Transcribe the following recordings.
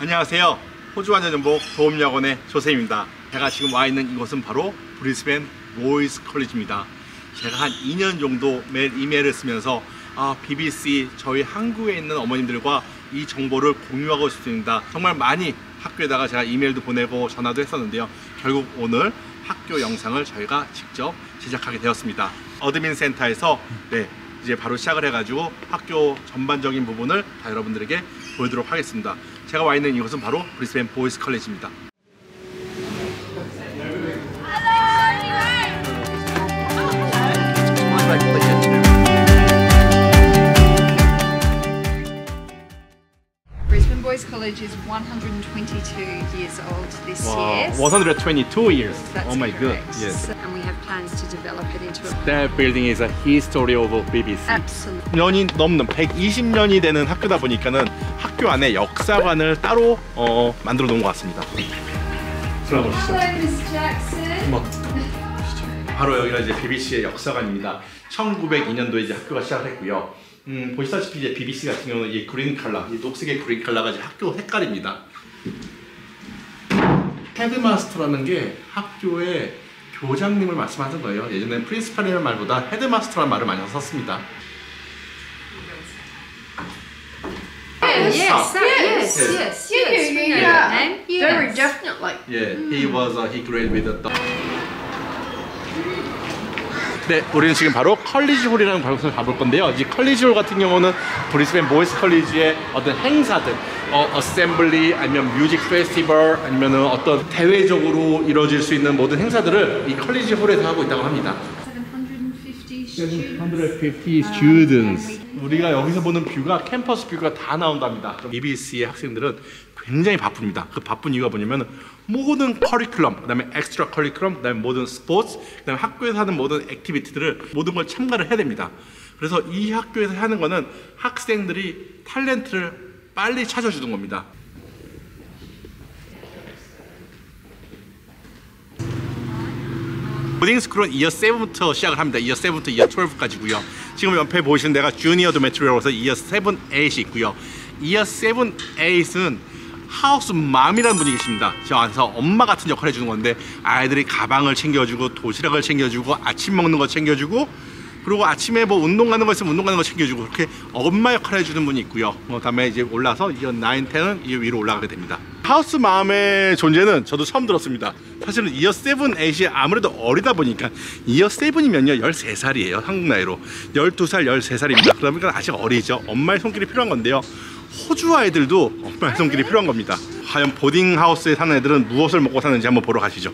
안녕하세요. 호주완전정복 도움여건의 조쌤입니다. 제가 지금 와 있는 이곳은 바로 브리스벤 보이스 컬리지입니다. 제가 한 2년 정도 매일 이메일을 쓰면서 BBC 저희 한국에 있는 어머님들과 이 정보를 공유하고 싶습니다. 정말 많이 학교에다가 제가 이메일도 보내고 전화도 했었는데요. 결국 오늘 학교 영상을 저희가 직접 제작하게 되었습니다. 어드민 센터에서 이제 바로 시작을 해가지고 학교 전반적인 부분을 다 여러분들에게 보여드리도록 하겠습니다. 제가 와 있는 이곳은 바로 브리스벤 보이스 컬리지입니다. Brisbane Boys College is 122 years old this year. 122 years. That's Oh my god. correct. Yes. And we have plans to develop it into a That building is a history of BBC. absolute. 년이 넘는 120년이 되는 학교다 보니까는 학교 안에 역사관을 따로 만들어 놓은 것 같습니다. 들어보시죠. Hello, Miss Jackson. 바로 여기가 이제 BBC의 역사관입니다. 1902년도에 이제 학교가 시작을 했고요. 보시다시피 이제 BBC 같은 경우는 이 그린 컬러, 이 녹색의 그린 컬러가 이제 학교 색깔입니다. 헤드마스터라는 게 학교의 교장님을 말씀하는 거예요. 예전에는 프린시팔이라는 말보다 헤드마스터라는 말을 많이 썼습니다. Yes. Very definitely. Yeah, he graduated with the. 네, 우리는 지금 바로 컬리지 홀이라는 곳을 가볼 건데요. 이 컬리지 홀 같은 경우는 브리스벤 보이스 컬리지의 어떤 행사들, 어셈블리 아니면 뮤직 페스티벌 아니면 어떤 대외적으로 이루어질 수 있는 모든 행사들을 이 컬리지 홀에서 하고 있다고 합니다. 750 students. 우리가 여기서 보는 뷰가 캠퍼스 뷰가 다 나온답니다. BBC의 학생들은 굉장히 바쁩니다. 그 바쁜 이유가 뭐냐면 모든 커리큘럼, 그다음에 엑스트라 커리큘럼, 그다음에 모든 스포츠, 그다음에 학교에서 하는 모든 액티비티들을 모든 걸 참가를 해야 됩니다. 그래서 이 학교에서 하는 거는 학생들이 탤런트를 빨리 찾아주는 겁니다. 보딩 스쿨은 이어 7부터 시작을 합니다. 이어 7부터 이어 12까지고요. 지금 옆에 보시는 데가 주니어 도메트리로서 이어 7, 8이 있고요. 이어 7, 8은 하우스 맘이라는 분이 계십니다. 저 안에서 엄마 같은 역할을 해주는 건데 아이들이 가방을 챙겨주고 도시락을 챙겨주고 아침 먹는 거 챙겨주고 그리고 아침에 뭐 운동 가는 거 있으면 운동 가는 거 챙겨주고 그렇게 엄마 역할을 해주는 분이 있고요. 그다음에 이제 올라서 이어 9, 10은 이 위로 올라가게 됩니다. 하우스 맘의 존재는 저도 처음 들었습니다. 사실은 이어 7, 8이 아무래도 어리다 보니까 이어 7이면요 13살이에요. 한국 나이로 12살, 13살입니다. 그러니까 아직 어리죠. 엄마의 손길이 필요한 건데요. 호주 아이들도 엄마의 손길이 필요한 겁니다. 과연 보딩 하우스에 사는 애들은 무엇을 먹고 사는지 한번 보러 가시죠.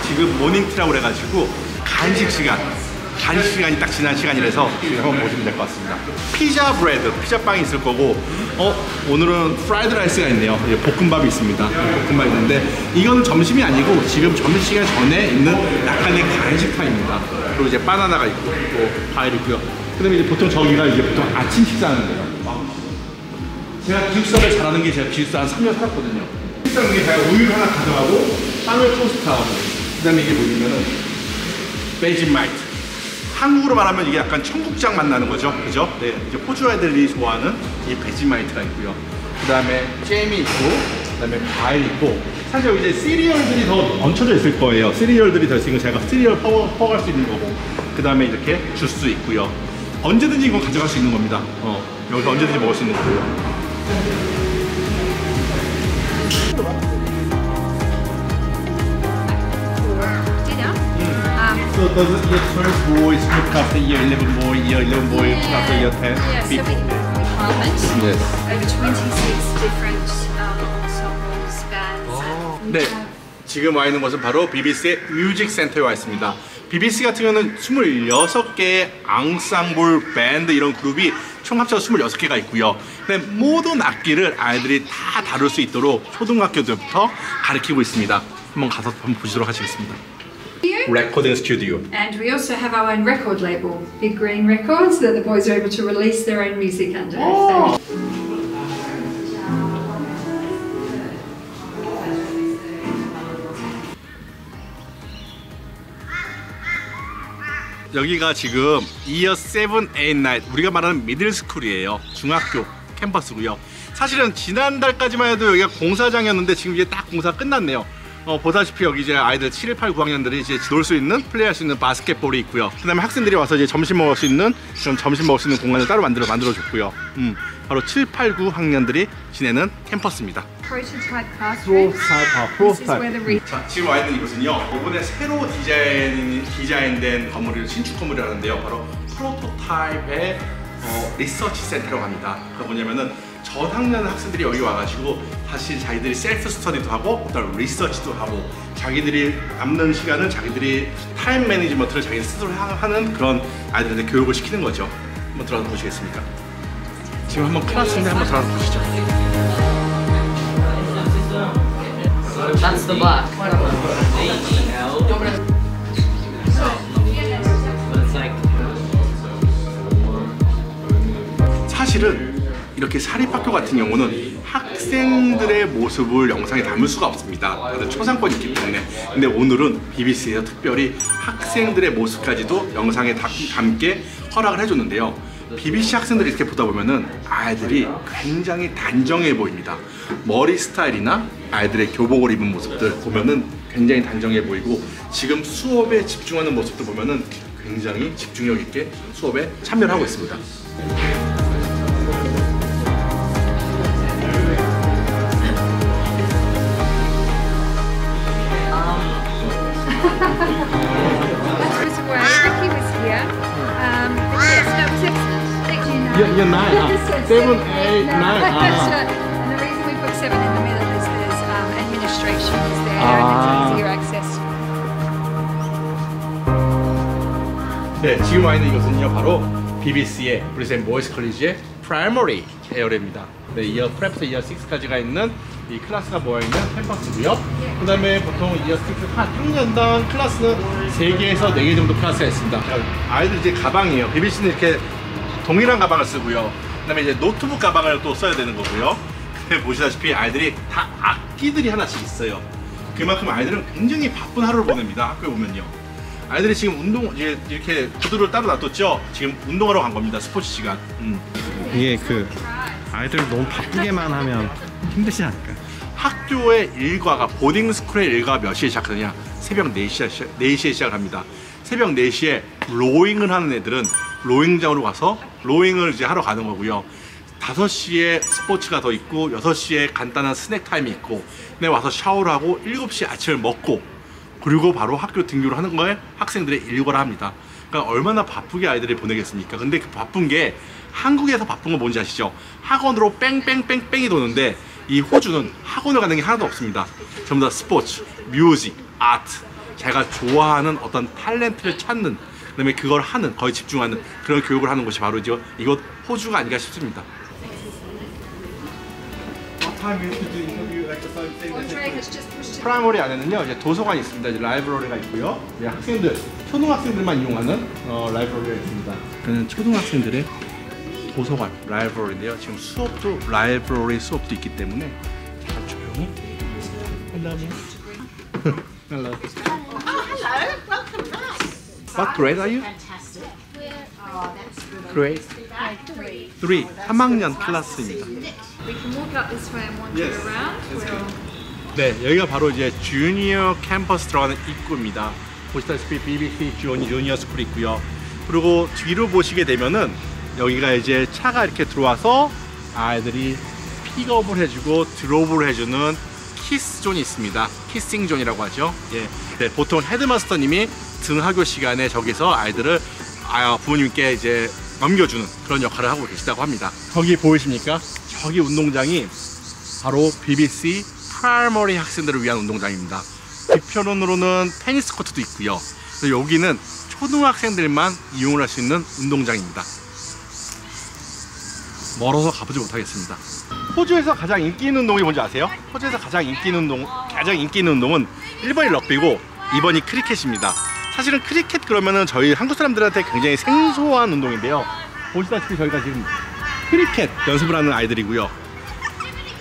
지금 모닝티라고 그래가지고 간식 시간이 딱 지난 시간이라서 한번 보시면 될 것 같습니다. 피자 브레드, 피자빵이 있을 거고 오늘은 프라이드 라이스가 있네요. 볶음밥이 있습니다. 볶음밥이 있는데 이건 점심이 아니고 지금 점심시간 전에 있는 약간의 간식 타임입니다. 그리고 이제 바나나가 있고 또 과일 있고요. 그 다음에 이제 보통 저기가 이제 보통 아침 식사하는 데요. 제가 기숙사를 잘하는 게 제가 기숙사 한 3년 살았거든요. 식사 중에 제가 우유를 하나 가져가고 빵을 토스트하고 그 다음에 이게 뭐냐면은 베지마이트. 한국으로 말하면 이게 약간 청국장 맛 나는 거죠. 그죠? 네, 이제 호주 애들이 좋아하는 이 베지마이트가 있고요. 그 다음에 잼이 있고, 그 다음에 과일 있고, 사실 이제 시리얼들이 더 얹혀져 있을 거예요. 시리얼들이 더 있으니까 제가 시리얼 퍼갈 수 있는 거고, 그 다음에 이렇게 주스 있고요. 언제든지 이건 가져갈 수 있는 겁니다. 여기서 언제든지 먹을 수 있는 거고요. So does year 12 boys look after year 11 boy, year 11 boy look after year 10 Yeah, so we people? department. Yes. Over 26 different ensembles, bands. 네, 지금 와 있는 곳은 바로 BBC의 뮤직 센터에 와 있습니다. BBC 같은 경우는 26개의 앙상블, 밴드 이런 그룹이 총 합쳐서 26개가 있고요. 근데 모든 악기를 아이들이 다 다룰 수 있도록 초등학교 때부터 가르치고 있습니다. 한번 가서 한번 보시도록 하시겠습니다. Recording studio. And we also have our own record label, Big Green Records, that the boys are able to release their own music under. Oh. 여기가 지금 이어 7, 8, 9 우리가 말하는 미들스쿨이에요. 중학교 캠퍼스고요. 사실은 지난달까지만 해도 여기가 공사장이었는데 지금 이제 딱 공사 끝났네요. 보다시피 여기 이제 아이들 7, 8, 9학년들이 이제 놀 수 있는, 플레이할 수 있는 바스켓볼이 있고요. 그 다음에 학생들이 와서 이제 점심 먹을 수 있는 공간을 따로 만들어줬고요. 바로 7, 8, 9학년들이 지내는 캠퍼스입니다. Prototype classroom. This is where the 자, 지금 와 있는 이곳은요, 이번에 새로 디자인된 건물을 신축 건물이라고 하는데요, 바로 프로토타입의 리서치 센터라고 합니다. 그게 뭐냐면은 저학년 학생들이 여기 와가지고 사실 자기들이 셀프 스터디도 하고 어떤 리서치도 하고 자기들이 남는 시간을 자기들이 타임 매니지먼트를 자기들 스스로 하는 그런 아이들한테 교육을 시키는 거죠. 한번 들어가서 보시겠습니까? 지금 한번 클래스인데 한번 들어가서 보시죠. That's the black. 사실은 이렇게 사립학교 같은 경우는 학생들의 모습을 영상에 담을 수가 없습니다. 초상권이 있기 때문에. 근데 오늘은 BBC에서 특별히 학생들의 모습까지도 영상에 담게 허락을 해줬는데요. BBC 학생들이 이렇게 보다 보면은 아이들이 굉장히 단정해 보입니다. 머리 스타일이나 아이들의 교복을 입은 모습들 보면은 굉장히 단정해 보이고, 지금 수업에 집중하는 모습도 보면은 굉장히 집중력 있게 수업에 참여를 하고 있습니다. Year 9, 7, 8, 9. And the reason we put 7 in the middle is there's administration is there and it's easier access. 네, 지금 와 있는 이곳은요, 바로 BBC의 브리스벤 보이스 컬리지의 프라이머리 에어리입니다. 네, 이어 프랩부터 이어 6까지가 있는 이 클래스가 모여있는 캠퍼스고요. 그 다음에 보통 이어 6 학년당 클래스는 3개에서 4개 정도 클래스가 있습니다. 아이들 이제 가방이에요. BBC는 이렇게 동일한 가방을 쓰고요. 그 다음에 이제 노트북 가방을 또 써야 되는 거고요. 근데 보시다시피 아이들이 다 악기들이 하나씩 있어요. 그만큼 아이들은 굉장히 바쁜 하루를 보냅니다. 학교에 오면요. 아이들이 지금 운동, 이렇게 구두를 따로 놔뒀죠? 지금 운동하러 간 겁니다. 스포츠 시간. 이게 아이들 너무 바쁘게만 하면 힘들지 않을까? 학교의 일과가, 보딩스쿨의 일과가 몇 시에 시작하느냐? 새벽 4시에 시작합니다. 새벽 4시에 로잉을 하는 애들은 로잉장으로 가서 로잉을 이제 하러 가는 거고요. 5시에 스포츠가 더 있고 6시에 간단한 스낵 타임이 있고, 근데 와서 샤워를 하고 7시에 아침을 먹고, 그리고 바로 학교 등교를 하는 거에 학생들의 일과를 합니다. 그러니까 얼마나 바쁘게 아이들이 보내겠습니까? 근데 그 바쁜 게, 한국에서 바쁜 건 뭔지 아시죠? 학원으로 뺑뺑뺑뺑이 도는데 이 호주는 학원을 가는 게 하나도 없습니다. 전부 다 스포츠, 뮤직, 아트, 자기가 좋아하는 어떤 탤런트를 찾는, 그 다음에 그걸 하는, 거의 집중하는 그런 교육을 하는 곳이 바로 이곳 호주가 아닌가 싶습니다. 프라이머리 안에는요, 이제 도서관이 있습니다. 이제 라이브러리가 있고요. 학생들, 초등학생들만 이용하는 라이브러리가 있습니다. 그는 초등학생들의 도서관, 라이브러리인데요. 지금 수업도 라이브러리 수업도 있기 때문에 잠깐 조용히 한 다음에 Hello. Oh, hello. Welcome back. What grade are you? Fantastic. Oh, that's good. Grade 3. 3학년 클래스입니다. We can walk up this way and wander Yes, around. that's We'll 네, 여기가 바로 이제 주니어 캠퍼스 들어가는 입구입니다. 보시다시피 BBC 주니어 스쿨이 있고요. 그리고 뒤로 보시게 되면은 여기가 이제 차가 이렇게 들어와서 아이들이 픽업을 해주고 드롭을 해주는 키스 존이 있습니다. 키싱 존이라고 하죠. 예, 네, 보통 헤드마스터님이 등하교 시간에 저기서 아이들을 부모님께 이제 넘겨주는 그런 역할을 하고 계시다고 합니다. 저기 보이십니까? 저기 운동장이 바로 BBC 프라이머리 학생들을 위한 운동장입니다. 뒤편으로는 테니스 코트도 있고요. 여기는 초등학생들만 이용을 할 수 있는 운동장입니다. 멀어서 가보지 못하겠습니다. 호주에서 가장 인기 있는 운동이 뭔지 아세요? 호주에서 가장 인기 있는 운동은 1번이 럭비고 2번이 크리켓입니다. 사실은 크리켓 그러면은 저희 한국 사람들한테 굉장히 생소한 운동인데요. 보시다시피 저희가 지금 크리켓 연습을 하는 아이들이고요.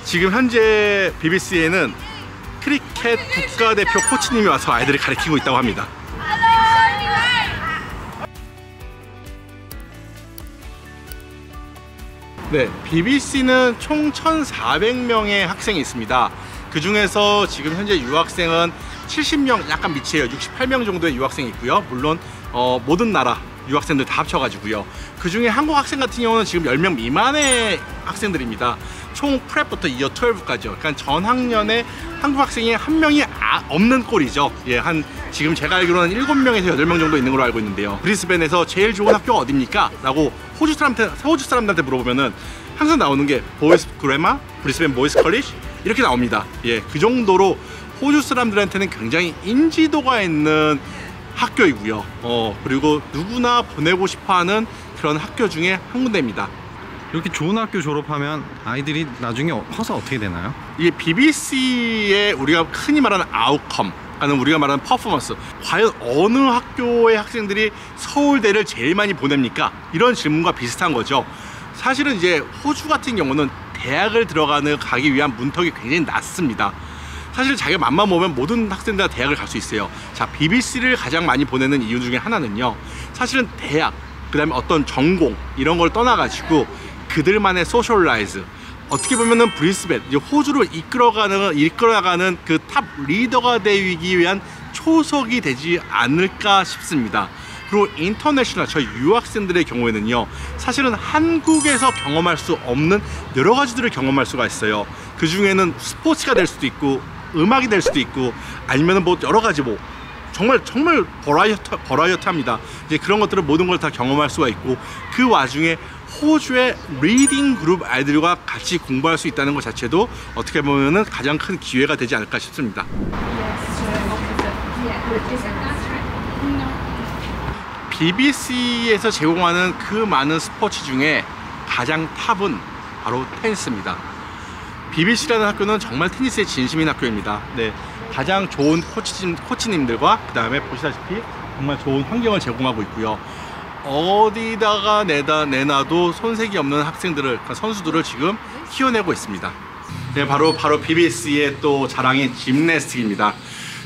지금 현재 BBC에는 크리켓 국가대표 코치님이 와서 아이들을 가르치고 있다고 합니다. 네, BBC는 총 1,400명의 학생이 있습니다. 그 중에서 지금 현재 유학생은 70명 약간 밑이에요. 68명 정도의 유학생이 있고요. 물론 모든 나라 유학생들 다 합쳐가지고요. 그 중에 한국 학생 같은 경우는 지금 10명 미만의 학생들입니다. 총 프랩부터 이어 12까지요. 그러니까 전 학년에 한국 학생이 한 명이 없는 꼴이죠. 예, 지금 제가 알기로는 7명에서 8명 정도 있는 걸로 알고 있는데요. 브리스벤에서 제일 좋은 학교가 어딥니까? 라고 호주 사람들한테 물어보면은 항상 나오는 게 보이스 그래마, 브리스벤 보이스 컬리지 이렇게 나옵니다. 예, 그 정도로 호주 사람들한테는 굉장히 인지도가 있는 학교이고요. 그리고 누구나 보내고 싶어하는 그런 학교 중에 한 군데입니다. 이렇게 좋은 학교 졸업하면 아이들이 나중에 커서 어떻게 되나요? 이게 BBC의 우리가 흔히 말하는 아웃컴, 우리가 말하는 퍼포먼스, 과연 어느 학교의 학생들이 서울대를 제일 많이 보냅니까? 이런 질문과 비슷한 거죠. 사실은 이제 호주 같은 경우는 대학을 가기 위한 문턱이 굉장히 낮습니다. 사실 자기가 맘만 먹으면 모든 학생들 다 대학을 갈 수 있어요. 자, BBC를 가장 많이 보내는 이유 중에 하나는요, 사실은 대학, 그 다음에 어떤 전공 이런 걸 떠나가지고 그들만의 소셜라이즈, 어떻게 보면은 브리스벤, 호주를 이끌어가는 그 탑 리더가 되기 위한 초석이 되지 않을까 싶습니다. 그리고 인터내셔널, 저희 유학생들의 경우에는요, 사실은 한국에서 경험할 수 없는 여러 가지들을 경험할 수가 있어요. 그 중에는 스포츠가 될 수도 있고 음악이 될 수도 있고 아니면은 뭐 여러 가지 정말 버라이어티합니다. 이제 그런 것들을 모든 걸 다 경험할 수가 있고, 그 와중에 호주의 리딩 그룹 아이들과 같이 공부할 수 있다는 것 자체도 어떻게 보면은 가장 큰 기회가 되지 않을까 싶습니다. BBC에서 제공하는 그 많은 스포츠 중에 가장 탑은 바로 테니스입니다. BBC라는 학교는 정말 테니스의 진심인 학교입니다. 네, 가장 좋은 코치님들과 그 다음에 보시다시피 정말 좋은 환경을 제공하고 있고요. 어디다가 내놔도 손색이 없는 그러니까 선수들을 지금 키워내고 있습니다. 네, 바로 BBC의 또 자랑인 짐내스틱입니다.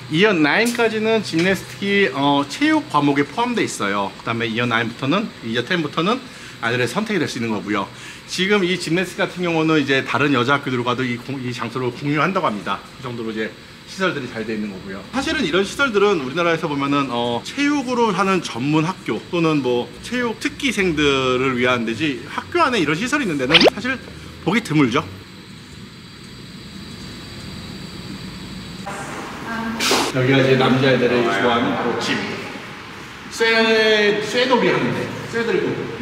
이어 9까지는 짐내스틱이 체육 과목에 포함되어 있어요. 그 다음에 이어 10부터는 아이들의 선택이 될 수 있는 거고요. 지금 이 짐내스틱 같은 경우는 이제 다른 여자 학교들과도 이 장소를 공유한다고 합니다. 그 정도로 이제 시설들이 잘 되어 있는 거고요. 사실은 이런 시설들은 우리나라에서 보면은 체육으로 하는 전문 학교 또는 뭐 체육 특기생들을 위한 데지, 학교 안에 이런 시설이 있는 데는 사실 보기 드물죠. 여기가 이제 남자애들이 좋아하는 바로 집. 쇠놀이 하는데, 쇠들고.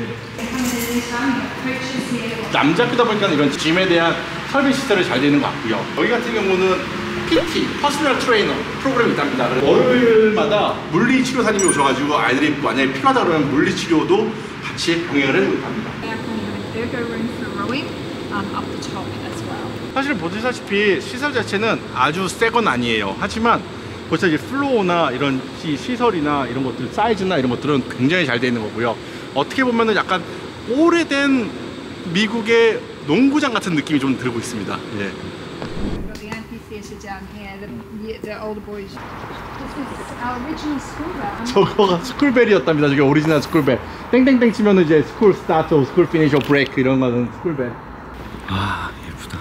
남자 학교다 보니까 이런 짐에 대한 설비 시설이 잘 되는 것 같고요. 여기 같은 경우는 PT, 퍼스널 트레이너 프로그램이 있답니다. 월요일마다 물리치료사님이 오셔가지고 아이들이 만약에 필요하다 그러면 물리치료도 같이 병행을 해주고 있답니다. 사실 보시다시피 시설 자체는 아주 새 건 아니에요. 하지만 벌써 이제 플로어나 이런 시설이나 이런 것들, 사이즈나 이런 것들은 굉장히 잘 되어 있는 거고요. 어떻게 보면은 약간 오래된 미국의 농구장 같은 느낌이 좀 들고 있습니다. 예. 저거가 스쿨벨이었답니다. 저게 오리지널 스쿨벨. 땡땡땡 치면은 이제 스쿨 스타트, 스쿨 피니시, 브레이크 이런 거는 스쿨벨. 아, 예쁘다.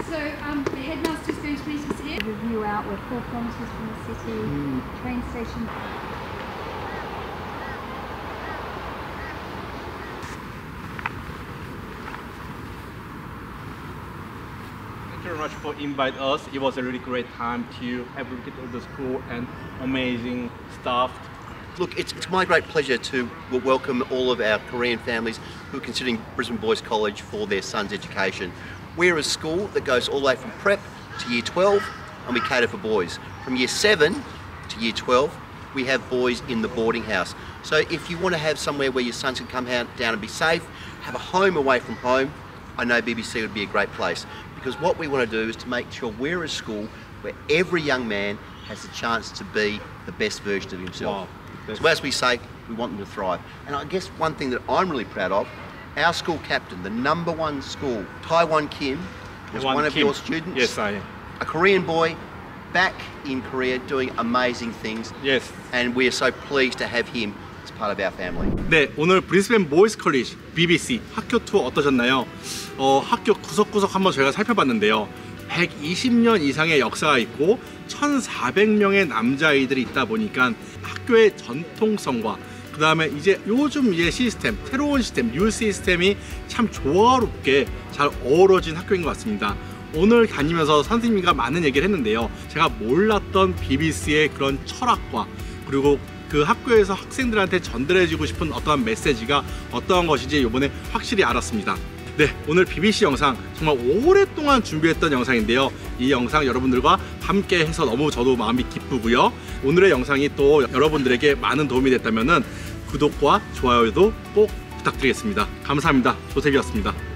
So the headmaster's going to meet us here. Review out with 4 kilometers from the city, train station. Thank you very much for inviting us. It was a really great time to have a look at the school and amazing staff. Look, it's my great pleasure to welcome all of our Korean families who are considering Brisbane Boys College for their son's education. We're a school that goes all the way from prep to year 12, and we cater for boys. From year 7 to year 12, we have boys in the boarding house. So if you want to have somewhere where your sons can come down and be safe, have a home away from home, I know BBC would be a great place. Because what we want to do is to make sure we're a school where every young man has the chance to be the best version of himself. Wow. So as we say, we want them to thrive. And I guess one thing that I'm really proud of, our school captain, the #1 school, Taiwan Kim, was one of your students. Yes, I am. A Korean boy back in Korea doing amazing things. Yes. And we're so pleased to have him as part of our family. 네, 오늘 브리스벤 보이스 컬리지 BBC 학교 투어 어떠셨나요? 학교 구석구석 한번 저희가 살펴봤는데요. 120년 이상의 역사가 있고 1,400명의 남자아이들이 있다 보니까 학교의 전통성과 그 다음에 이제 요즘 이제 시스템, 새로운 시스템, 뉴 시스템이 참 조화롭게 잘 어우러진 학교인 것 같습니다. 오늘 다니면서 선생님과 많은 얘기를 했는데요. 제가 몰랐던 BBC의 그런 철학과 그리고 그 학교에서 학생들한테 전달해주고 싶은 어떠한 메시지가 어떠한 것인지 이번에 확실히 알았습니다. 네, 오늘 BBC 영상 정말 오랫동안 준비했던 영상인데요. 이 영상 여러분들과 함께 해서 너무 저도 마음이 기쁘고요. 오늘의 영상이 또 여러분들에게 많은 도움이 됐다면 구독과 좋아요도 꼭 부탁드리겠습니다. 감사합니다. 조셉이었습니다.